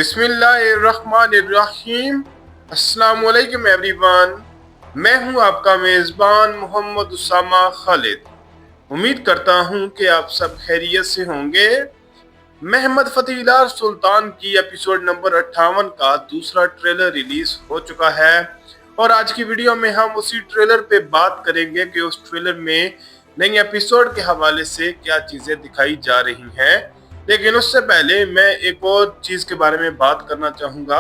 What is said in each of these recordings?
बिस्मिल्लाहिर्रहमानिर्रहीम। अस्सलामुअलैकुम एवरीवन। मैं हूं आपका मेज़बान मोहम्मद उसामा खालिद। उम्मीद करता हूं कि आप सब खैरियत से होंगे। महमद फ़तीलार सुल्तान की एपिसोड नंबर 58 का दूसरा ट्रेलर रिलीज हो चुका है और आज की वीडियो में हम उसी ट्रेलर पे बात करेंगे कि उस ट्रेलर में नई एपिसोड के हवाले से क्या चीज़ें दिखाई जा रही हैं। लेकिन उससे पहले मैं एक और चीज़ के बारे में बात करना चाहूँगा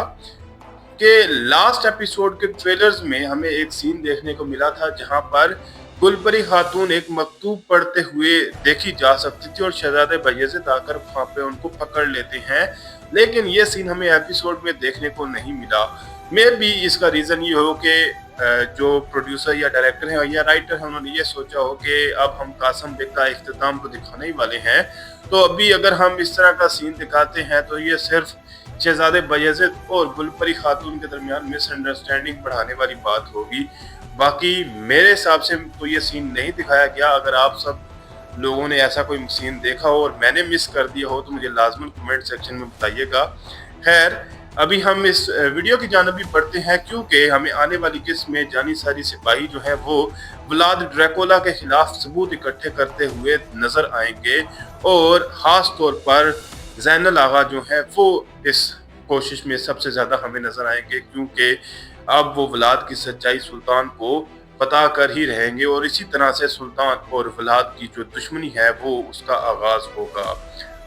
कि लास्ट एपिसोड के ट्रेलर्स में हमें एक सीन देखने को मिला था जहां पर गुलपरी खातून एक मकतूब पढ़ते हुए देखी जा सकती थी और शहजादे बायज़िद आकर वहां पे उनको पकड़ लेते हैं, लेकिन ये सीन हमें एपिसोड में देखने को नहीं मिला। मे भी इसका रीज़न ये हो कि जो प्रोड्यूसर या डायरेक्टर हैं या राइटर हैं उन्होंने ये सोचा हो कि अब हम कासम बेग का इख्तिताम तो दिखाने ही वाले हैं, तो अभी अगर हम इस तरह का सीन दिखाते हैं तो ये सिर्फ शहजादे बायज़िद और गुलपरी खातून के दरमियान मिसअंडरस्टैंडिंग बढ़ाने वाली बात होगी। बाकी मेरे हिसाब से तो ये सीन नहीं दिखाया गया। अगर आप सब लोगों ने ऐसा कोई सीन देखा हो और मैंने मिस कर दिया हो तो मुझे लाजमन कमेंट सेक्शन में बताइएगा। खैर, अभी हम इस वीडियो की जानिब भी बढ़ते हैं क्योंकि हमें आने वाली किस्त में जानिसारी सिपाही जो है वो व्लाद ड्रैकुला के खिलाफ सबूत इकट्ठे करते हुए नजर आएंगे और ख़ास तौर पर ज़ैनुल आगा जो है वो इस कोशिश में सबसे ज़्यादा हमें नजर आएंगे क्योंकि अब वो व्लाद की सच्चाई सुल्तान को पता कर ही रहेंगे और इसी तरह से सुल्तान और व्लाद की जो दुश्मनी है वो उसका आगाज होगा।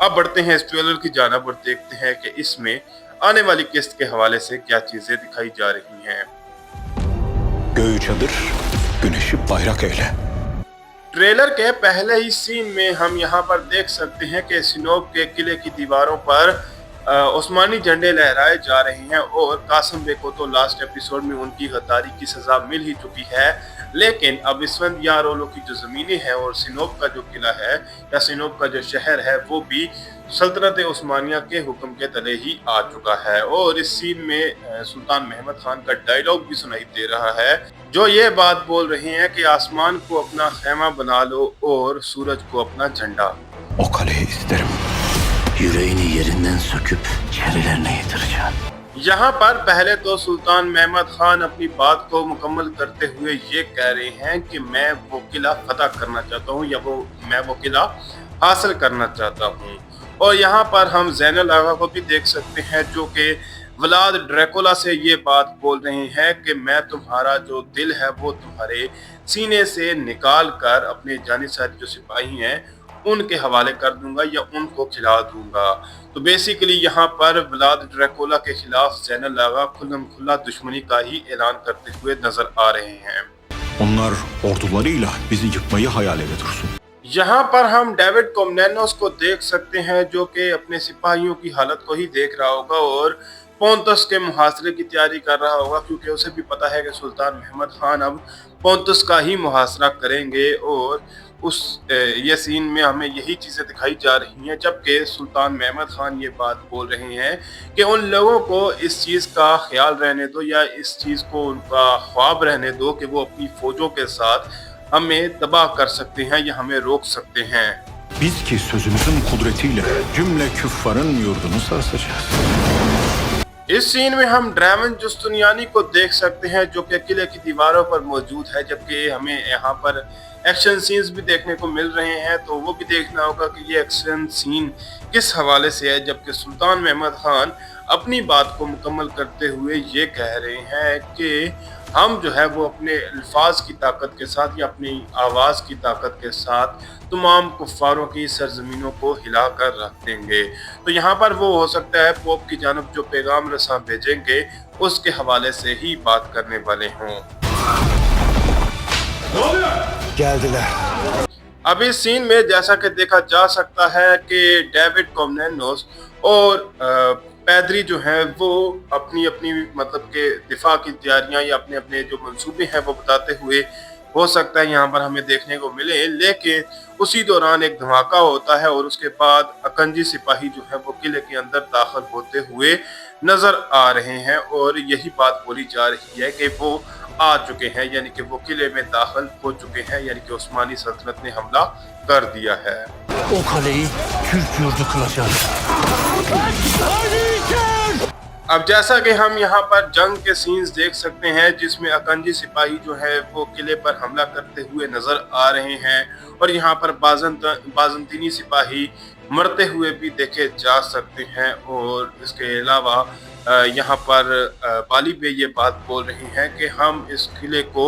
अब बढ़ते हैं इस ट्रेलर की जानिब और देखते हैं कि इसमें आने वाली किस्त के हवाले से क्या चीजें दिखाई जा रही हैं। Göğü çadır, güneşi bayrak eyle। Trailer के पहले ही सीन में हम यहाँ पर देख सकते हैं कि सिनोब के किले की दीवारों पर उस्मानी झंडे लहराए जा रहे हैं और कासम बेग को तो लास्ट एपिसोड में उनकी गद्दारी की सजा मिल ही चुकी है, लेकिन अब इसफंदियारोलो की जो ज़मीनें हैं और सिनोब का जो किला है या सिनोब का जो शहर है वो भी सल्तनत उस्मानिया के हुक्म के तले ही आ चुका है। और इस सीन में सुल्तान महमद खान का डायलॉग भी सुनाई दे रहा है जो ये बात बोल रहे हैं कि आसमान को अपना खेमा बना लो और सूरज को अपना झंडा। O kaleyi isterim। Yüreğini yerinden söküp çerilerine yedireceksin। यहाँ पर पहले तो सुल्तान महमद खान अपनी बात को मुकम्मल करते हुए ये कह रहे हैं कि मैं वो किला फतह करना चाहता हूँ या मैं वो किला हासिल करना चाहता हूँ। और यहाँ पर हम ज़ैनुल आगा को भी देख सकते हैं जो कि व्लाद ड्रैकुला से ये बात बोल रहे हैं कि मैं तुम्हारा जो दिल है वो तुम्हारे सीने से निकाल कर अपने जानिसारी जो सिपाही हैं उनके हवाले कर दूंगा या उनको खिला दूंगा। तो बेसिकली यहाँ पर व्लाद ड्रैकुला के खिलाफ ज़ैनुल आगा खुल्लम खुल्ला दुश्मनी का ही ऐलान करते हुए नजर आ रहे हैं। Onlar ordularıyla bizi yıkmayı hayal ede dursun। यहाँ पर हम डेविड कोमनेनोस को देख सकते हैं जो कि अपने सिपाहियों की हालत को ही देख रहा होगा और पोंतुस के मुहासरे की तैयारी कर रहा होगा क्योंकि उसे भी पता है कि सुल्तान महमद खान अब पोंतुस का ही मुहासरा करेंगे। और उस ये सीन में हमें यही चीज़ें दिखाई जा रही हैं जबकि सुल्तान महमद खान ये बात बोल रहे हैं कि उन लोगों को इस चीज़ का ख्याल रहने दो या इस चीज़ को उनका ख्वाब रहने दो कि वो अपनी फौजों के साथ हमें तबाह कर सकते हैं या हमें रोक सकते हैं। Biz ki sözümüzün kudretiyle cümle küffarın yurdunu sarsacağız। इस सीन में हम ड्रैमन जुस्तुनियानी को देख सकते हैं जो कि किले की दीवारों पर मौजूद है, जबकि हमें यहाँ पर एक्शन सीन्स भी देखने को मिल रहे हैं तो वो भी देखना होगा कि ये एक्शन सीन किस हवाले से है। जबकि सुल्तान महमद खान अपनी बात को मुकम्मल करते हुए ये कह रहे हैं कि हम जो है वो अपने अल्फाज की ताकत के साथ या अपनी आवाज़ की ताकत के साथ तमाम कुफ्फारों की सरजमीनों को हिला कर रख देंगे। तो यहाँ पर वो हो सकता है पोप की जानब जो पैगाम रसा भेजेंगे उसके हवाले से ही बात करने वाले हों। अब इस सीन में जैसा कि देखा जा सकता है कि डेविड कोमनेनोस और पैदरी जो हैं वो अपनी अपनी मतलब के दिफा की तैयारियां या अपने अपने जो मंसूबे हैं वो बताते हुए हो सकता है यहाँ पर हमें देखने को मिले, लेकिन उसी दौरान एक धमाका होता है और उसके बाद अकंजी सिपाही जो है वो किले के अंदर दाखिल होते हुए नजर आ रहे हैं और यही बात बोली जा रही है कि वो आ चुके हैं, यानी कि वो किले में दाखिल हो चुके हैं, यानी कि उस्मानी सल्तनत ने हमला कर दिया है। O kaleyi Türk yurdu kılacağız। अब जैसा कि हम यहाँ पर जंग के सीन्स देख सकते हैं जिसमें अकंजी सिपाही जो है वो किले पर हमला करते हुए नजर आ रहे हैं और यहाँ पर बाजंतीनी सिपाही मरते हुए भी देखे जा सकते हैं। और इसके अलावा यहाँ पर बाली बे ये बात बोल रहे हैं कि हम इस किले को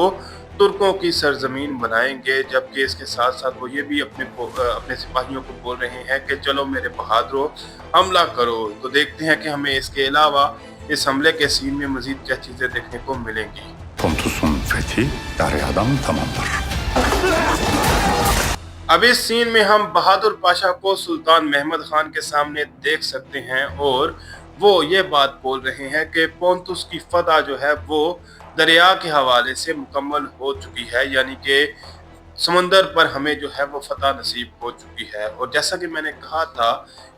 तुर्कों की सरजमीन बनाएंगे, जबकि इसके साथ साथ वो ये भी अपने सिपाहियों को बोल रहे हैं कि चलो मेरे बहादुरों हमला करो। तो देखते हैं कि हमें इसके अलावा इस हमले के सीन में मजीद क्या चीजें देखने को मिलेंगी। Pontus'un fethi deryadan tamamdır. अब इस सीन में हम बहादुर पाशा को सुल्तान महमद खान के सामने देख सकते हैं और वो ये बात बोल रहे हैं कि पोंतुस की फतह जो है वो दरिया के हवाले से मुकम्मल हो चुकी है, यानी कि समंदर पर हमें जो है वो फतह नसीब हो चुकी है। और जैसा कि मैंने कहा था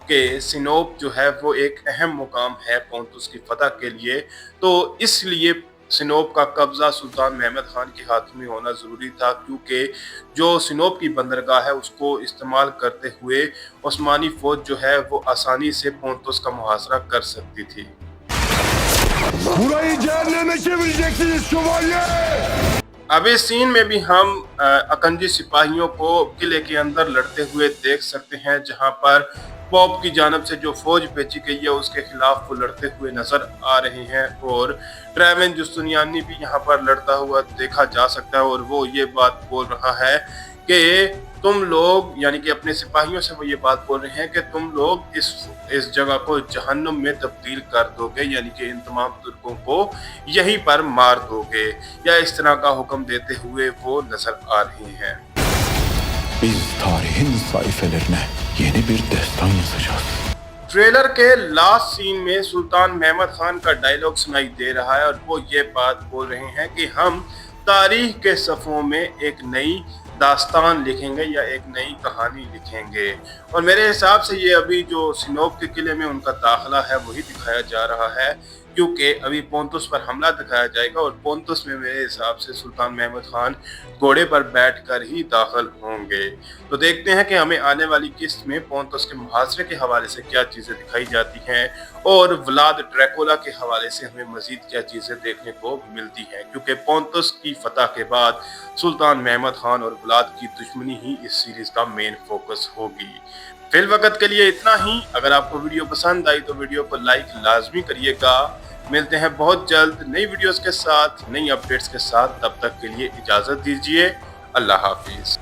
कि सिनोप जो है वो एक अहम मुकाम है पोंतुस की फतह के लिए, तो इसलिए सिनोप का कब्जा सुल्तान महमद खान के हाथ में होना ज़रूरी था, क्योंकि जो सिनोप की बंदरगाह है उसको इस्तेमाल करते हुए उस्मानी फ़ौज जो है वो आसानी से पोंतुस का मुहासरा कर सकती थी। Burayı cehenneme çevireceksiniz şövalye! अब इस सीन में भी हम अकंजी सिपाहियों को किले के अंदर लड़ते हुए देख सकते हैं, जहां पर पोप की जानब से जो फौज भेजी गई है उसके खिलाफ वो लड़ते हुए नजर आ रहे हैं। और ट्रेवेन जुस्तुनियानी भी यहाँ पर लड़ता हुआ देखा जा सकता है और वो ये बात बोल रहा है कि तुम लोग, यानी कि अपने सिपाहियों से वो ये बात बोल रहे हैं कि तुम लोग इस जगह को जहन्नुम में तब्दील कर दोगे, यानी कि इन तमाम तुर्कों को यहीं पर मार दोगे, या इस तरह का हुक्म देते हुए वो नजर आ रहे हैं। Biz tarihin sayfelerine yeni bir destan yazacağız. Trailer के लास्ट सीन में सुल्तान महमद खान का डायलॉग सुनाई दे रहा है और वो ये बात बोल रहे हैं कि हम तारीख के सफ़ों में एक नई दास्तान लिखेंगे या एक नई कहानी लिखेंगे। और मेरे हिसाब से ये अभी जो सिनोप के किले में उनका दाखिला है वही दिखाया जा रहा है, क्योंकि अभी पोंतुस पर हमला दिखाया जाएगा और पोंतुस में मेरे हिसाब से सुल्तान महमद खान घोड़े पर बैठकर ही दाखिल होंगे। तो देखते हैं कि हमें आने वाली किस्त में पोंतुस के मुहासरे के हवाले से क्या चीज़ें दिखाई जाती हैं और व्लाद ड्रैकुला के हवाले से हमें मजीद क्या चीज़ें देखने को मिलती हैं, क्योंकि पोंतुस की फतह के बाद सुल्तान महमद खान और व्लाद की दुश्मनी ही इस सीरीज़ का मेन फोकस होगी। फिल वक्त के लिए इतना ही। अगर आपको वीडियो पसंद आई तो वीडियो को लाइक लाजमी करिएगा। मिलते हैं बहुत जल्द नई वीडियोस के साथ, नई अपडेट्स के साथ। तब तक के लिए इजाज़त दीजिए। अल्लाह हाफिज़।